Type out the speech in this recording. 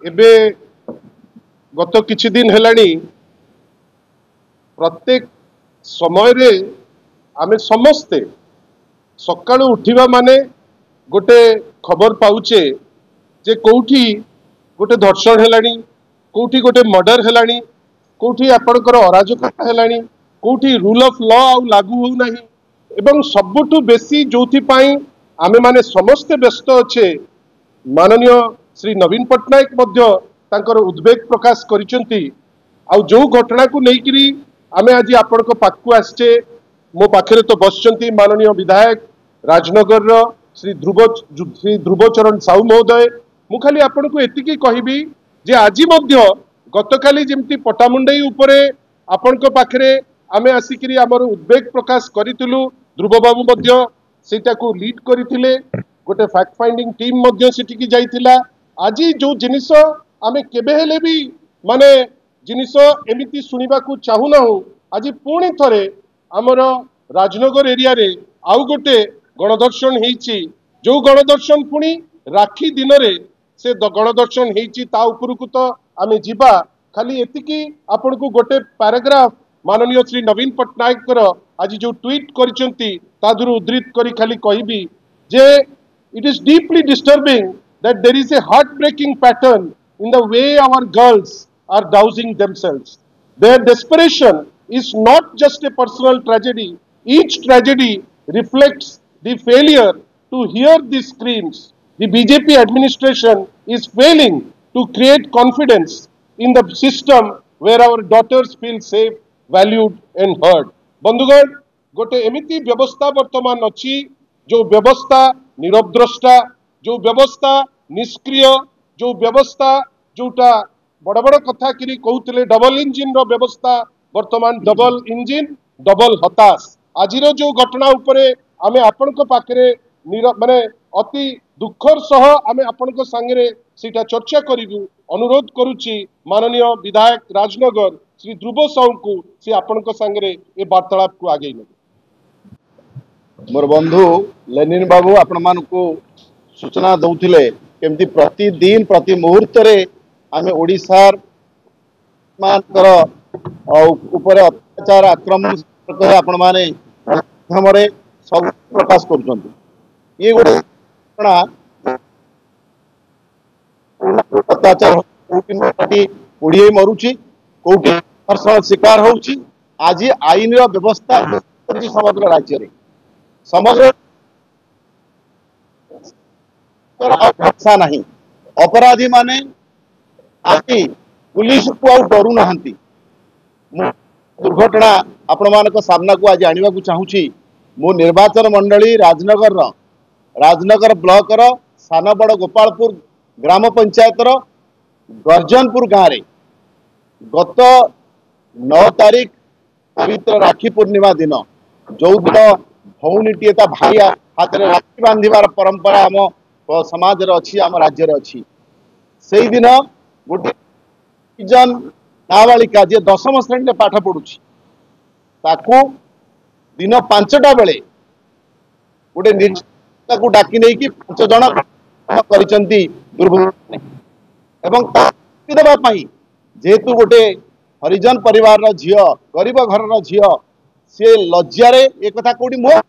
एबे गत किछि दिन हेलानी प्रत्येक समय रे आमे समस्ते सकाळु उठिबा माने गोटे खबर पाउचे जे कोठी गोटे धर्षण हेलानी कोठी गोटे मर्डर हेलानी कोठी आपणकर अराजकता हेलानी कोठी रूल ऑफ लॉ आउ लागू हो नाही एवं सबुठु बेसी जोथि पाई आमे माने समस्ते व्यस्त अच्छे माननीय श्री नवीन पट्टनायक मध्य तांकर उद्वेग प्रकाश करिसेंती आउ जो घटना को लेकिरी आमे आज आपणक पाखु आसचे मो पाखरे तो बसचंती माननीय विधायक राजनगर रो श्री ध्रुवचरण साहू महोदय मु खाली आपण को एतिकी कहबी जे आज मध्य गतकाली जेमती पटामुंडई उपरे आपणक पाखरे आमे आसिकरी हमर उद्वेग प्रकाश करितलु ध्रुव बाबू मध्य सेटा को लीड करिथिले गोटे फैक्ट फाइंडिंग टीम मध्य सेटिकी जाइथिला आज जो जिनिस आमे केबे हेले भी माने जिनिस एमिति सुनिबा को चाहू ना आज पुणी थरे आमर राजनगर एरिया रे आउ गोटे गणदर्शन हेची जो गणदर्शन पुणी राखी दिन रे से गणदर्शन हेची ता उपरकू तो आमे जिबा खाली एतिकी आपण को गोटे पैराग्राफ माननीय श्री नवीन पट्टनायक आज जो ट्वीट करिसेंती तादुरु उद्धृत करी खाली कहबी जे it is deeply disturbing that there is a heartbreaking pattern in the way our girls are dousing themselves. Their desperation is not just a personal tragedy. Each tragedy reflects the failure to hear these screams. The BJP administration is failing to create confidence in the system where our daughters feel safe, valued and heard. बंधुगण गोटे एमिति व्यवस्था वर्तमान अच्छी जो व्यवस्था निरवद्रष्टा जो व्यवस्था निष्क्रिय जो व्यवस्था जोटा बड़ बड़ कथा कि कहते डबल इंजिन रो व्यवस्था वर्तमान डबल इंजिन डबल हताश आज जो घटना उपरे आमे आपण पाखरे माने अति दुखर सह आमे आपण सांगे सीटा चर्चा करू अनुरोध करुच्ची माननीय विधायक राजनगर श्री ध्रुव साहू को सी आपण सांगे ए वार्तालाप को आगे ने मोर बंधु लेनिन बाबू आपण मानकु सूचना दौथिले केमती प्रतिदिन प्रति मुहूर्त रे आमे ओडिसार मानकर ऊपर अत्याचार आक्रमण आपण माने माध्यमरे सब प्रकाश करूछंती ये गोटे घटना अत्याचार कोटी ओडिए मरुची कोटी धर्षण शिकार होउची आज आईन रो व्यवस्था समग्र राज्य रे समग्र भाषा नहीं अपराधी माने आदि पुलिस को आउ डरू नाहंती दुर्घटना आपण मानक सामना को आज आनिबा को चाहूची मो निर्वाचन मंडली राजनगर ब्लॉक रो सानबड़ गोपालपुर ग्राम पंचायत रो गर्जनपुर गाँव रे गत 9 तारीख पवित्र राखी पूर्णिमा दिन जो दिन भौनीटी भाई हाथ में राखी बांधार परंपरा आम समाज अच्छी आम राज्य अच्छी से दिन गोटे जन नाबालिका जी 10म श्रेणी में पाठ पढ़ुची ताकू दिन 5टा बेले गोटे निर्देशक को डाकी नहीं कि 5 जन करिसेंती दुर्भाग्य जेहेतु गोटे हरिजन परिवार झील गरीब घर झील सी लज्जा एक कथा कौटी मुह